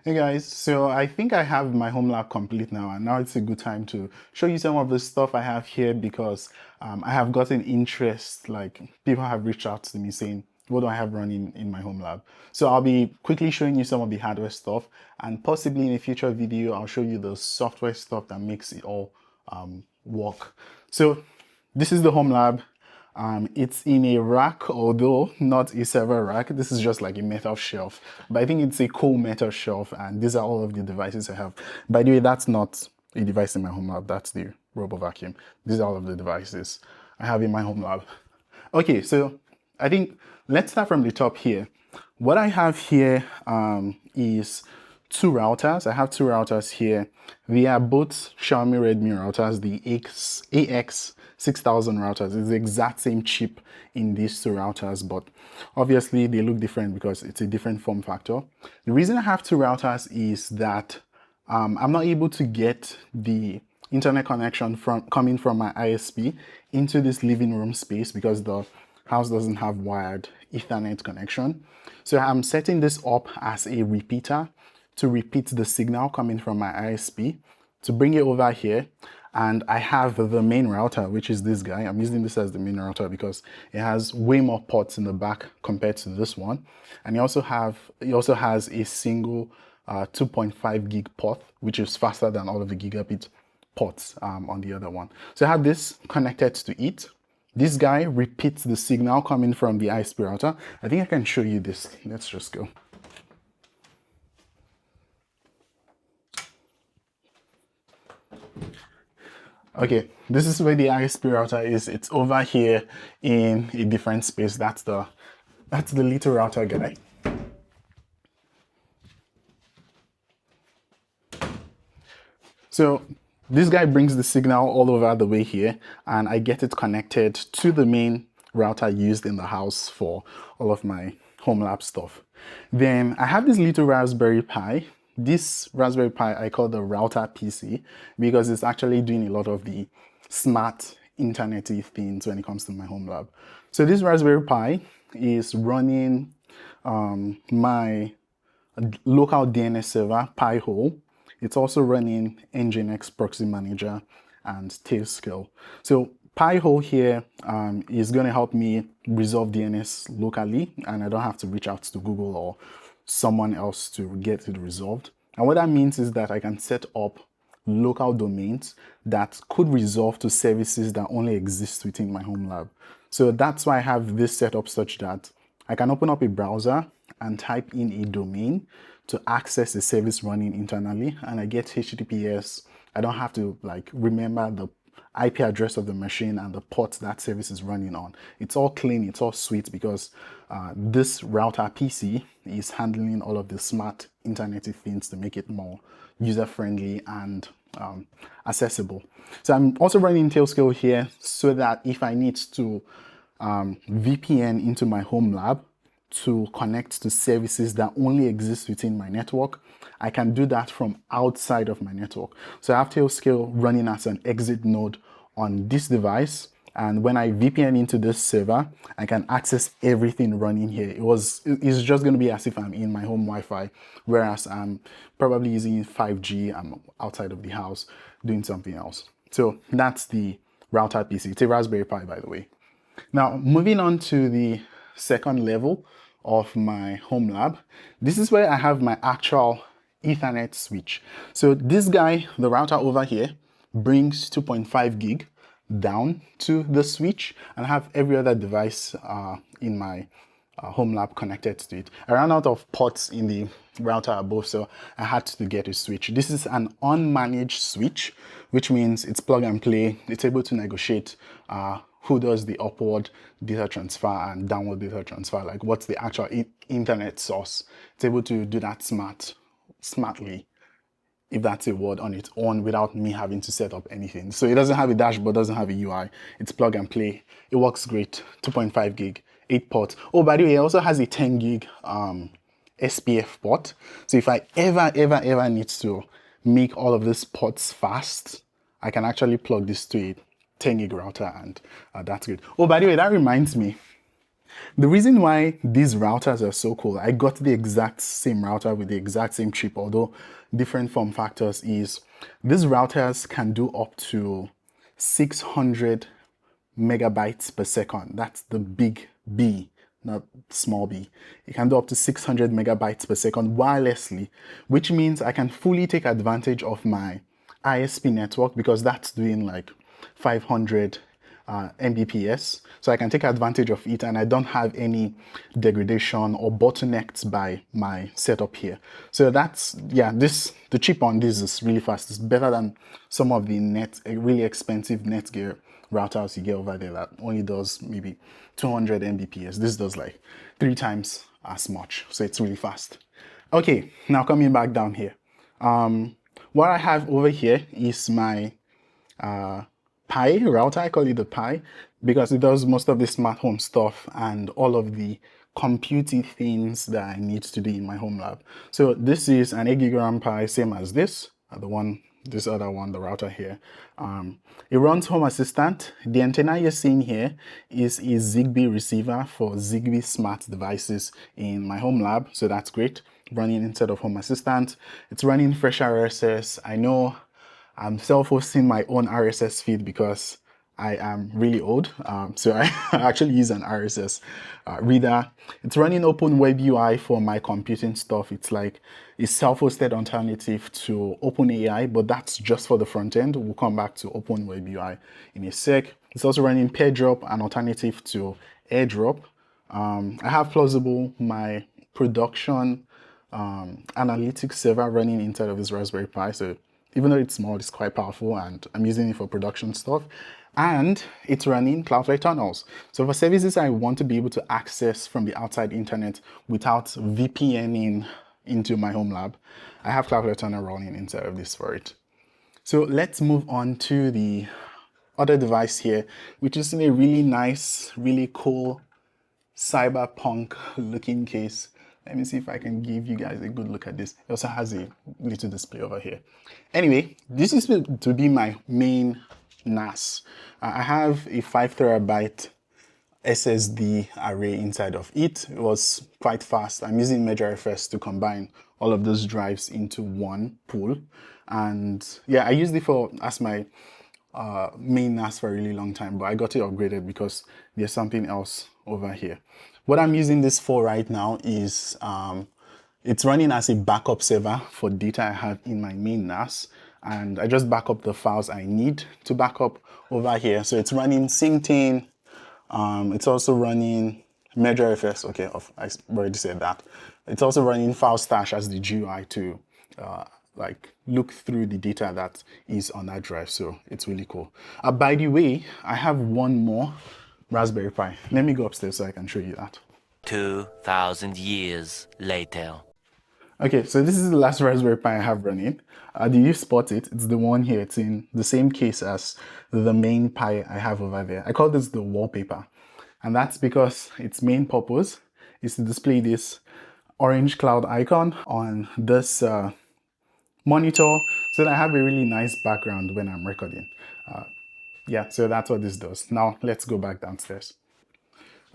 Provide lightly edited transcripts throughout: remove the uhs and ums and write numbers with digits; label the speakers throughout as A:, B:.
A: Hey guys, so I think I have my home lab complete now, and now it's a good time to show you some of the stuff I have here because I have gotten interest, like people have reached out to me saying, what do I have running in my home lab? So I'll be quickly showing you some of the hardware stuff, and possibly in a future video, I'll show you the software stuff that makes it all work. So this is the home lab. It's in a rack, although not a server rack. This is just like a metal shelf, but I think it's a cool metal shelf, and these are all of the devices I have. By the way, that's not a device in my home lab. That's the robo vacuum. These are all of the devices I have in my home lab. Okay, so I think let's start from the top here. What I have here is two routers. I have two routers here. They are both Xiaomi Redmi routers, the AX6000 routers. It's the exact same chip in these two routers, but obviously they look different because it's a different form factor. The reason I have two routers is that I'm not able to get the internet connection coming from my ISP into this living room space because the house doesn't have wired Ethernet connection. So I'm setting this up as a repeater to repeat the signal coming from my ISP to bring it over here. And I have the main router, which is this guy. I'm using this as the main router because it has way more ports in the back compared to this one. And it also has a single 2.5 gig port, which is faster than all of the gigabit ports on the other one. So I have this connected to it. This guy repeats the signal coming from the ISP router. I think I can show you this. Let's just go. Okay, this is where the ISP router is. It's over here in a different space. That's the little router guy. So this guy brings the signal all over the way here, and I get it connected to the main router used in the house for all of my home lab stuff. Then I have this little Raspberry Pi. This Raspberry Pi I call the router PC because it's actually doing a lot of the smart internet-y things when it comes to my home lab. So this Raspberry Pi is running my local DNS server, Pi-hole. It's also running Nginx Proxy Manager and Tailscale. So Pi-hole here is going to help me resolve DNS locally, and I don't have to reach out to Google or someone else to get it resolved. And what that means is that I can set up local domains that could resolve to services that only exist within my home lab. So that's why I have this set up such that I can open up a browser and type in a domain to access a service running internally, and I get HTTPS. I don't have to like remember the IP address of the machine and the port that service is running on. It's all clean, it's all sweet because this router PC is handling all of the smart internet things to make it more user-friendly and accessible. So I'm also running Tailscale here so that if I need to VPN into my home lab to connect to services that only exist within my network, I can do that from outside of my network. So I have Tailscale running as an exit node on this device, and when I VPN into this server, I can access everything running here. It's just going to be as if I'm in my home Wi-Fi, whereas I'm probably using 5G. I'm outside of the house doing something else. So that's the router PC. It's a Raspberry Pi, by the way. Now, moving on to the second level of my home lab, this is where I have my actual Ethernet switch. So this guy, the router over here, brings 2.5 gig down to the switch, and I have every other device in my home lab connected to it. I ran out of ports in the router above, so I had to get a switch. This is an unmanaged switch, which means it's plug and play. It's able to negotiate who does the upward data transfer and downward data transfer, like what's the actual internet source. It's able to do that smartly, if that's a word, on its own without me having to set up anything. So it doesn't have a dashboard, doesn't have a UI. It's plug and play. It works great. 2.5 gig, 8 ports. Oh, by the way, it also has a 10 gig SPF port. So if I ever need to make all of these ports fast, I can actually plug this to a 10 gig router, and that's good. Oh, by the way, that reminds me, The reason why these routers are so cool, I got the exact same router with the exact same chip, although different form factors, is these routers can do up to 600 megabytes per second. That's the big B, not small b. It can do up to 600 megabytes per second wirelessly, which means I can fully take advantage of my ISP network because that's doing like 500 Mbps. So I can take advantage of it and I don't have any degradation or bottlenecks by my setup here. So that's, yeah, the chip on this is really fast. It's better than some of the really expensive Netgear routers you get over there that only does maybe 200 Mbps. This does like 3 times as much. So it's really fast. Okay, now coming back down here. What I have over here is my Pi router. I call it the Pi because it does most of the smart home stuff and all of the computing things that I need to do in my home lab. So this is an 8 gig RAM Pi, same as this other one, the router here. It runs Home Assistant. The antenna you're seeing here is a Zigbee receiver for Zigbee smart devices in my home lab, so that's great. Running instead of Home Assistant. It's running Fresh RSS. I know I'm self-hosting my own RSS feed because I am really old, so I actually use an RSS reader. It's running Open UI for my computing stuff. It's like a self-hosted alternative to OpenAI, but that's just for the front end. We'll come back to Open UI in a sec. It's also running PairDrop, an alternative to AirDrop. I have Plausible, my production analytics server, running inside of this Raspberry Pi. So even though it's small, it's quite powerful, and I'm using it for production stuff. And it's running Cloudflare tunnels. So for services I want to be able to access from the outside internet without VPNing into my home lab, I have Cloudflare tunnel running inside of this for it. So let's move on to the other device here, which is in a really nice, really cool cyberpunk looking case. Let me see if I can give you guys a good look at this. It also has a little display over here. Anyway, this is to be my main NAS. I have a 5 terabyte SSD array inside of it. It was quite fast. I'm using MegaFS to combine all of those drives into one pool. And yeah, I used it as my main NAS for a really long time, but I got it upgraded because there's something else over here. What I'm using this for right now is it's running as a backup server for data I have in my main NAS, and I just back up the files I need to back up over here. So it's running Synctain. It's also running MegaFS. Okay, I already said that. It's also running FileStash as the GUI to like look through the data that is on that drive. So it's really cool. By the way, I have one more Raspberry Pi. Let me go upstairs so I can show you that.
B: 2,000 years later.
A: Okay, so this is the last Raspberry Pi I have running. Do you spot it? It's the one here. It's in the same case as the main Pi I have over there. I call this the wallpaper. And that's because its main purpose is to display this orange cloud icon on this monitor so that I have a really nice background when I'm recording. Yeah, so that's what this does. Now let's go back downstairs.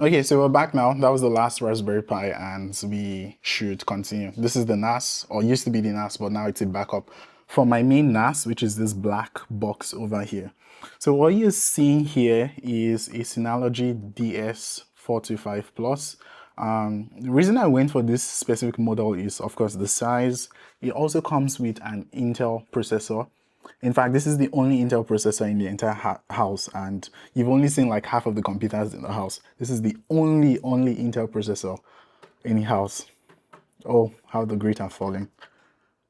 A: Okay, so we're back now. That was the last Raspberry Pi and we should continue. This is the NAS, or used to be the NAS, but now it's a backup for my main NAS, which is this black box over here. So what you're seeing here is a Synology DS425 Plus. The reason I went for this specific model is, of course, the size. It also comes with an Intel processor. In fact, this is the only Intel processor in the entire house, and you've only seen like half of the computers in the house. This is the only Intel processor in the house. Oh, how the great are falling.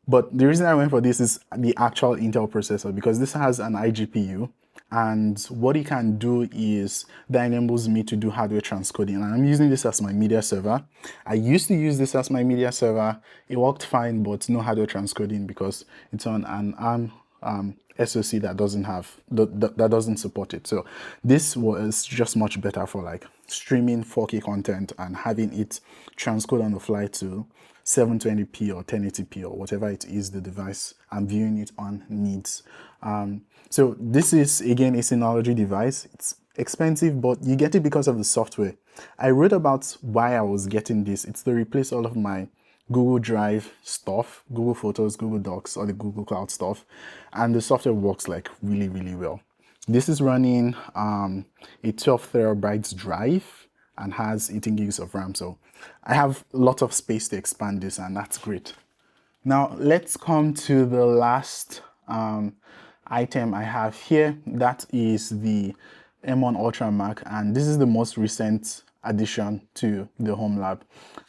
A: But the reason I went for this is the actual Intel processor, because this has an iGPU, and what it can do is that enables me to do hardware transcoding. And I'm using this as my media server. I used to use this as my media server. It worked fine, but no hardware transcoding because it's on an ARM SoC that doesn't support it. So this was just much better for like streaming 4K content and having it transcode on the fly to 720p or 1080p or whatever it is the device I'm viewing it on needs. So this is again a Synology device. It's expensive, but you get it because of the software. I wrote about why I was getting this. It's to replace all of my Google Drive stuff, Google Photos, Google Docs, or the Google Cloud stuff, and the software works like really, really well. This is running a 12 terabytes drive and has 18 gigs of RAM, so I have lots of space to expand this, and that's great. Now let's come to the last item I have here. That is the M1 Ultra Mac, and this is the most recent addition to the Homelab.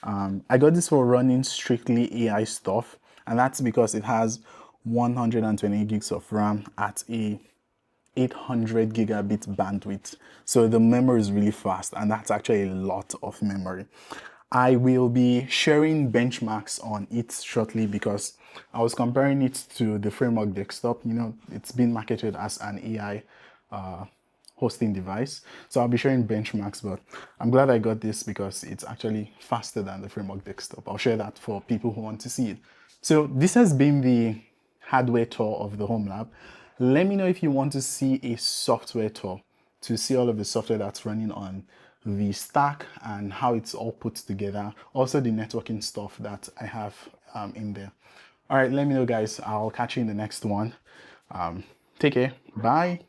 A: I got this for running strictly AI stuff, and that's because it has 120 gigs of RAM at a 800 gigabit bandwidth. So the memory is really fast, and that's actually a lot of memory. I will be sharing benchmarks on it shortly because I was comparing it to the Framework desktop. You know, it's been marketed as an AI hosting device. So I'll be sharing benchmarks, but I'm glad I got this because it's actually faster than the Framework desktop. I'll share that for people who want to see it. So this has been the hardware tour of the Homelab. Let me know if you want to see a software tour to see all of the software that's running on the stack and how it's all put together. Also the networking stuff that I have in there. All right, let me know guys. I'll catch you in the next one. Take care. Bye.